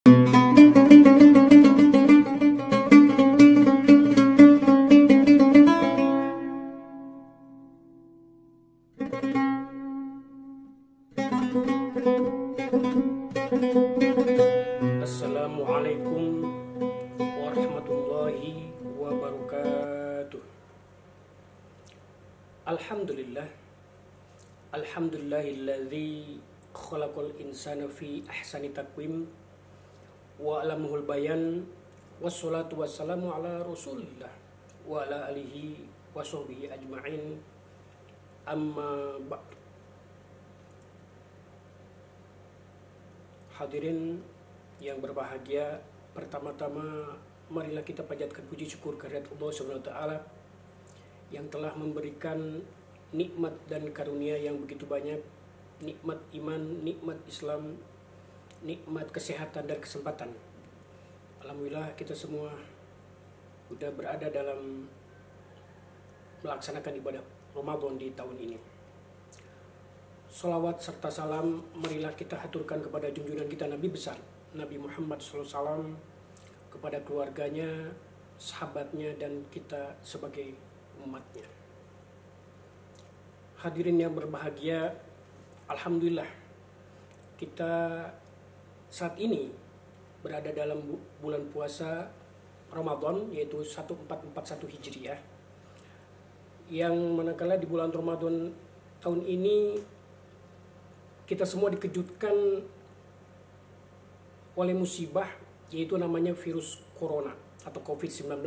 Assalamualaikum warahmatullahi wabarakatuh. Alhamdulillahilladzi khalaqal insana fi ahsani taqwim wa alamahul bayan, wassalatu wassalamu ala rasulillah wa ala alihi wa sahbihi ajma'in, amma ba'du. Hadirin yang berbahagia, pertama-tama marilah kita panjatkan puji syukur kehadirat Allah Subhanahu wa taala yang telah memberikan nikmat dan karunia yang begitu banyak, nikmat iman, nikmat Islam, nikmat kesehatan dan kesempatan. Alhamdulillah kita semua sudah berada dalam melaksanakan ibadah Ramadan di tahun ini. Salawat serta salam marilah kita haturkan kepada junjungan kita Nabi besar Nabi Muhammad SAW, kepada keluarganya, sahabatnya, dan kita sebagai umatnya. Hadirin yang berbahagia, alhamdulillah kita saat ini berada dalam bulan puasa Ramadan, yaitu 1441 Hijriah, yang manakala di bulan Ramadan tahun ini kita semua dikejutkan oleh musibah, yaitu namanya virus corona atau COVID-19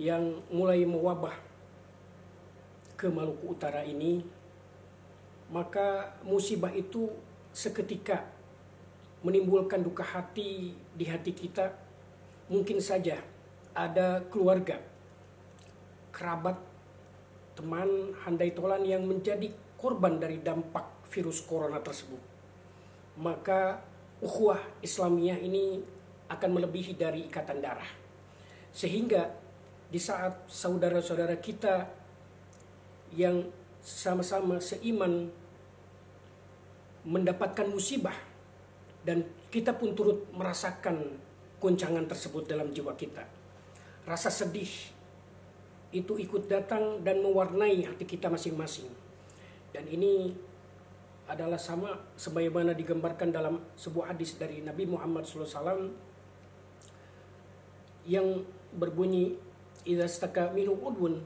yang mulai mewabah ke Maluku Utara ini. Maka musibah itu seketika menimbulkan duka hati di hati kita. Mungkin saja ada keluarga, kerabat, teman, handai tolan yang menjadi korban dari dampak virus corona tersebut. Maka ukhuwah Islamiyah ini akan melebihi dari ikatan darah. Sehingga di saat saudara-saudara kita yang sama-sama seiman mendapatkan musibah, dan kita pun turut merasakan goncangan tersebut dalam jiwa kita, rasa sedih itu ikut datang dan mewarnai hati kita masing-masing. Dan ini adalah sama sebagaimana digambarkan dalam sebuah hadis dari Nabi Muhammad SAW yang berbunyi, idza staka minhu udwun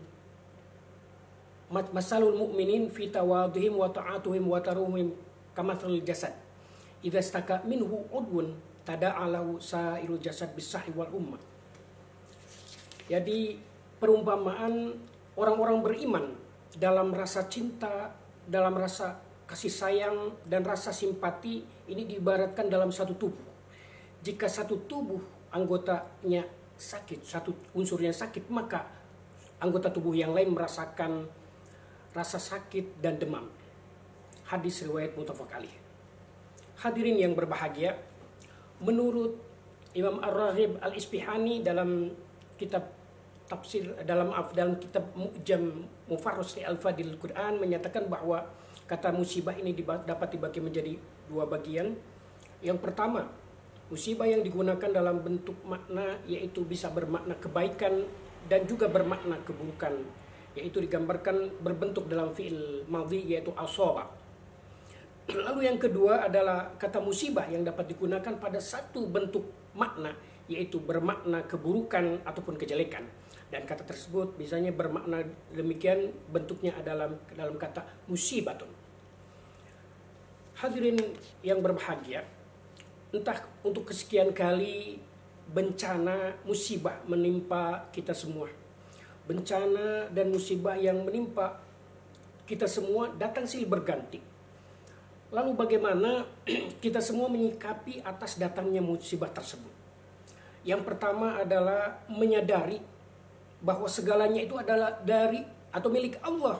masalul mu'minin fi tawadhuhim wa ta'atuhim wa taruhim kamathalil jasad, idza staka minhu udwun tada'alahu sairul jasad bisahhi wal ummah. Jadi perumpamaan orang-orang beriman dalam rasa cinta, dalam rasa kasih sayang dan rasa simpati ini diibaratkan dalam satu tubuh. Jika satu tubuh anggotanya sakit, satu unsurnya sakit, maka anggota tubuh yang lain merasakan rasa sakit dan demam. Hadis riwayat muttafaq alaih. Hadirin yang berbahagia, menurut Imam Ar-Raghib Al-Isfihani dalam kitab tafsir, dalam kitab Mu'jam Mufarras li Al-Fadil Quran, menyatakan bahwa kata musibah ini dapat dibagi menjadi dua bagian. Yang pertama, musibah yang digunakan dalam bentuk makna, yaitu bisa bermakna kebaikan dan juga bermakna keburukan, yaitu digambarkan berbentuk dalam fi'il madhi, yaitu asaba. Lalu yang kedua adalah kata musibah yang dapat digunakan pada satu bentuk makna, yaitu bermakna keburukan ataupun kejelekan. Dan kata tersebut biasanya bermakna demikian, bentuknya adalah dalam kata musibatun. Hadirin yang berbahagia, entah untuk kesekian kali bencana musibah menimpa kita semua. Bencana dan musibah yang menimpa kita semua datang silih berganti. Lalu bagaimana kita semua menyikapi atas datangnya musibah tersebut? Yang pertama adalah menyadari bahwa segalanya itu adalah dari atau milik Allah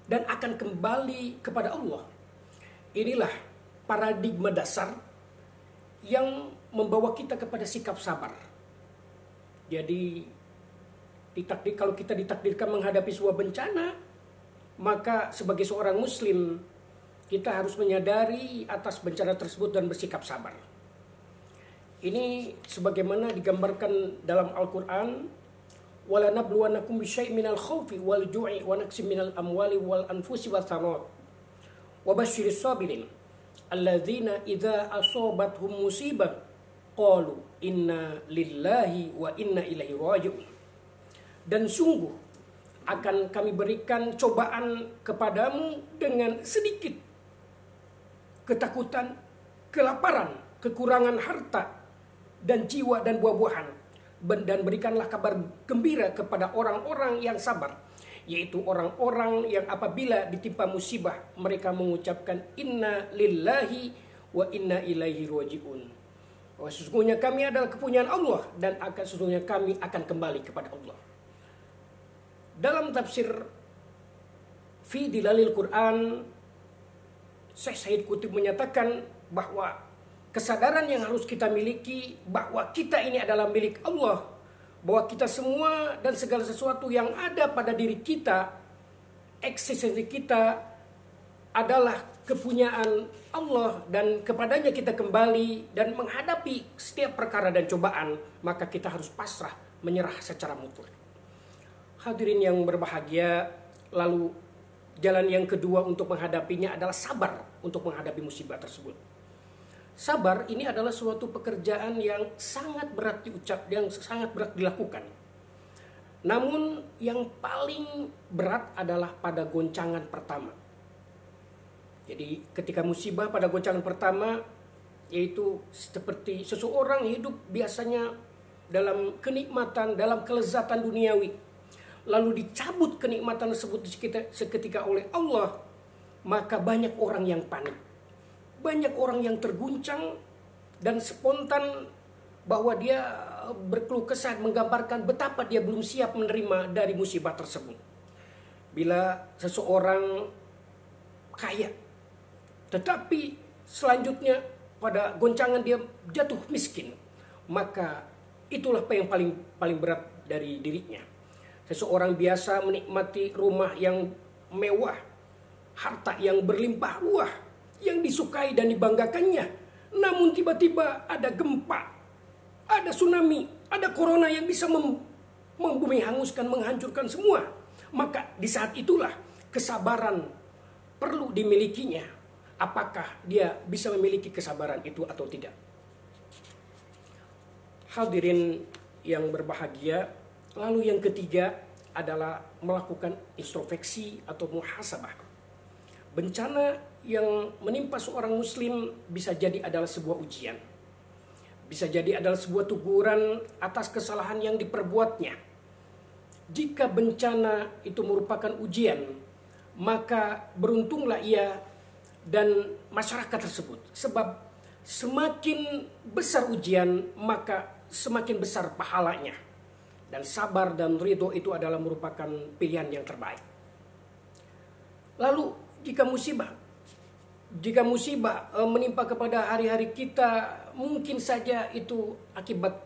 dan akan kembali kepada Allah. Inilah paradigma dasar yang membawa kita kepada sikap sabar. Jadi kalau kita ditakdirkan menghadapi sebuah bencana, maka sebagai seorang muslim kita harus menyadari atas bencana tersebut dan bersikap sabar. ini sebagaimana digambarkan dalam Al-Quran, wala nabluwannakum bisyai'in minal khaufi wal ju'i wa naqsin minal amwali wal anfusi wath thamarat wa basyiris sabirin alladzina idza asabathum musibah qalu inna lillahi wa inna ilaihi raji'un. Dan sungguh akan kami berikan cobaan kepadamu dengan sedikit ketakutan, kelaparan, kekurangan harta dan jiwa dan buah-buahan, dan berikanlah kabar gembira kepada orang-orang yang sabar, yaitu orang-orang yang apabila ditimpa musibah mereka mengucapkan inna lillahi wa inna ilaihi raji'un. Sesungguhnya kami adalah kepunyaan Allah dan sesungguhnya kami akan kembali kepada Allah. Dalam tafsir Fi Dilalil Quran, Syekh Said Qutb menyatakan bahwa kesadaran yang harus kita miliki bahwa kita ini adalah milik Allah, bahwa kita semua dan segala sesuatu yang ada pada diri kita, eksistensi kita adalah kepunyaan Allah dan kepadanya kita kembali dan menghadapi setiap perkara dan cobaan, maka kita harus pasrah, menyerah secara mutlak. Hadirin yang berbahagia, lalu jalan yang kedua untuk menghadapinya adalah sabar untuk menghadapi musibah tersebut. Sabar ini adalah suatu pekerjaan yang sangat berat yang sangat berat dilakukan. Namun yang paling berat adalah pada goncangan pertama. Jadi ketika musibah pada goncangan pertama, yaitu seperti seseorang hidup biasanya dalam kenikmatan, dalam kelezatan duniawi, lalu dicabut kenikmatan tersebut seketika oleh Allah, maka banyak orang yang panik. Banyak orang yang terguncang dan spontan bahwa dia berkeluh kesah menggambarkan betapa dia belum siap menerima dari musibah tersebut. Bila seseorang kaya, tetapi selanjutnya pada goncangan dia jatuh miskin, maka itulah yang paling berat dari dirinya. Seseorang biasa menikmati rumah yang mewah, harta yang berlimpah ruah, yang disukai dan dibanggakannya. Namun tiba-tiba ada gempa, ada tsunami, ada corona yang bisa membumi hanguskan, menghancurkan semua. Maka di saat itulah kesabaran perlu dimilikinya. Apakah dia bisa memiliki kesabaran itu atau tidak? Hadirin yang berbahagia, lalu yang ketiga adalah melakukan introspeksi atau muhasabah. Bencana yang menimpa seorang muslim bisa jadi adalah sebuah ujian. Bisa jadi adalah sebuah teguran atas kesalahan yang diperbuatnya. Jika bencana itu merupakan ujian, maka beruntunglah ia dan masyarakat tersebut. Sebab semakin besar ujian, maka semakin besar pahalanya. Dan sabar dan ridho itu adalah merupakan pilihan yang terbaik. Lalu jika musibah menimpa kepada hari-hari kita, mungkin saja itu akibat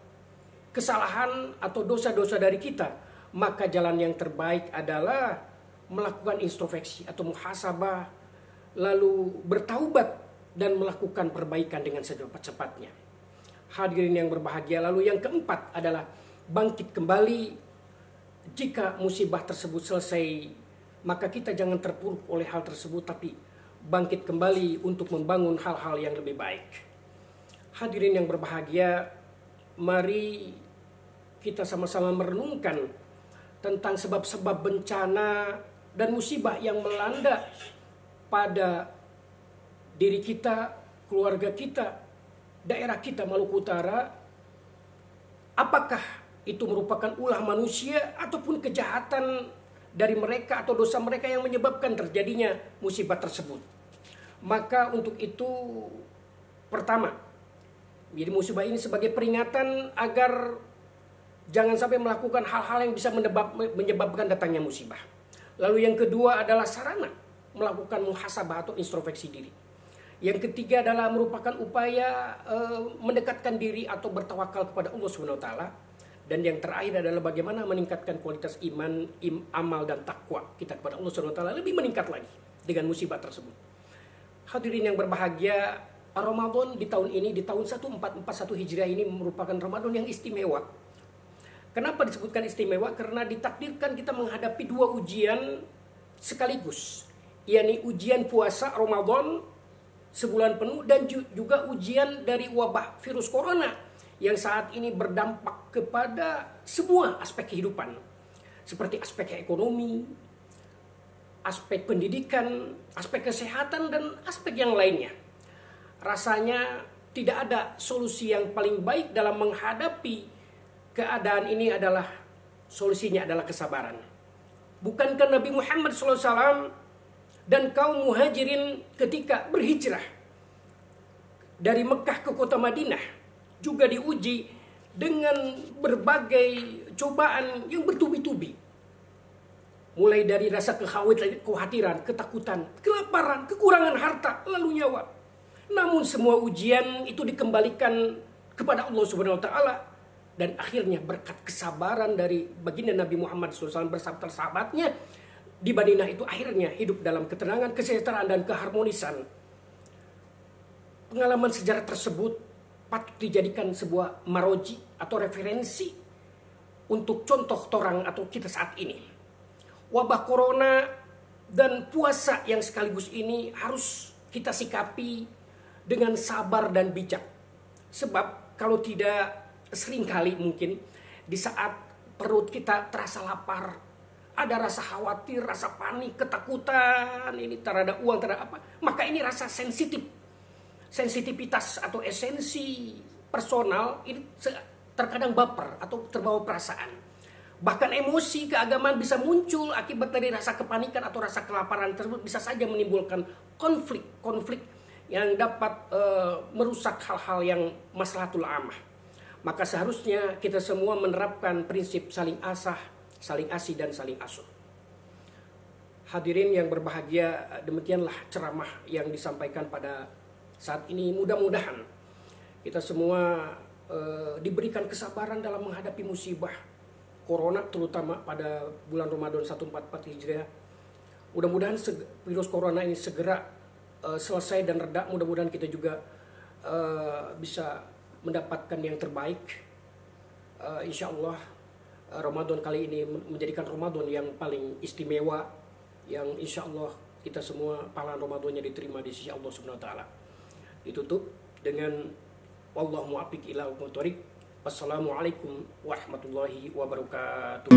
kesalahan atau dosa-dosa dari kita, maka jalan yang terbaik adalah melakukan introspeksi atau muhasabah, lalu bertaubat dan melakukan perbaikan dengan secepat-cepatnya. Hadirin yang berbahagia, lalu yang keempat adalah bangkit kembali. Jika musibah tersebut selesai, maka kita jangan terpuruk oleh hal tersebut, tapi bangkit kembali untuk membangun hal-hal yang lebih baik. Hadirin yang berbahagia, mari kita sama-sama merenungkan tentang sebab-sebab bencana dan musibah yang melanda pada diri kita, keluarga kita, daerah kita Maluku Utara. Apakah itu merupakan ulah manusia ataupun kejahatan dari mereka atau dosa mereka yang menyebabkan terjadinya musibah tersebut? Maka untuk itu, pertama, jadi musibah ini sebagai peringatan agar jangan sampai melakukan hal-hal yang bisa menyebabkan datangnya musibah. Lalu yang kedua adalah sarana melakukan muhasabah atau introspeksi diri. Yang ketiga adalah merupakan upaya mendekatkan diri atau bertawakal kepada Allah SWT. Dan yang terakhir adalah bagaimana meningkatkan kualitas iman, amal dan takwa kita kepada Allah SWT lebih meningkat lagi dengan musibah tersebut. Hadirin yang berbahagia, Ramadan di tahun ini, di tahun 1441 Hijriah ini merupakan Ramadan yang istimewa. Kenapa disebutkan istimewa? Karena ditakdirkan kita menghadapi dua ujian sekaligus, yakni ujian puasa Ramadan sebulan penuh dan juga ujian dari wabah virus corona yang saat ini berdampak kepada semua aspek kehidupan, seperti aspek ekonomi, aspek pendidikan, aspek kesehatan, dan aspek yang lainnya. Rasanya tidak ada solusi yang paling baik dalam menghadapi keadaan ini adalah solusinya adalah kesabaran. Bukankah Nabi Muhammad SAW dan kaum muhajirin ketika berhijrah dari Mekah ke kota Madinah juga diuji dengan berbagai cobaan yang bertubi-tubi. Mulai dari rasa kekhawatiran, ketakutan, kelaparan, kekurangan harta, lalu nyawa. Namun semua ujian itu dikembalikan kepada Allah Subhanahu wa taala, dan akhirnya berkat kesabaran dari baginda Nabi Muhammad SAW bersama sahabatnya di Madinah itu akhirnya hidup dalam ketenangan, kesejahteraan, dan keharmonisan. Pengalaman sejarah tersebut patut dijadikan sebuah maroji atau referensi untuk contoh torang atau kita saat ini. Wabah corona dan puasa yang sekaligus ini harus kita sikapi dengan sabar dan bijak. Sebab kalau tidak, seringkali mungkin di saat perut kita terasa lapar, ada rasa khawatir, rasa panik, ketakutan, ini terhadap uang, terhadap apa, maka ini rasa sensitivitas atau esensi personal ini terkadang baper atau terbawa perasaan. Bahkan emosi keagamaan bisa muncul akibat dari rasa kepanikan atau rasa kelaparan tersebut, bisa saja menimbulkan konflik yang dapat merusak hal-hal yang maslahatul amah. Maka seharusnya kita semua menerapkan prinsip saling asah, saling asih, dan saling asuh. Hadirin yang berbahagia, demikianlah ceramah yang disampaikan pada saat ini. Mudah-mudahan kita semua diberikan kesabaran dalam menghadapi musibah corona, terutama pada bulan Ramadan 1444 Hijriah. Mudah-mudahan virus corona ini segera selesai dan reda. Mudah-mudahan kita juga bisa mendapatkan yang terbaik. Insya Allah Ramadan kali ini menjadikan Ramadan yang paling istimewa, yang insya Allah kita semua pahala Ramadannya diterima di sisi Allah Subhanahu wa taala. Ditutup dengan wallahu muwaffiq ila aqwamit thoriq. Wassalamualaikum warahmatullahi wabarakatuh.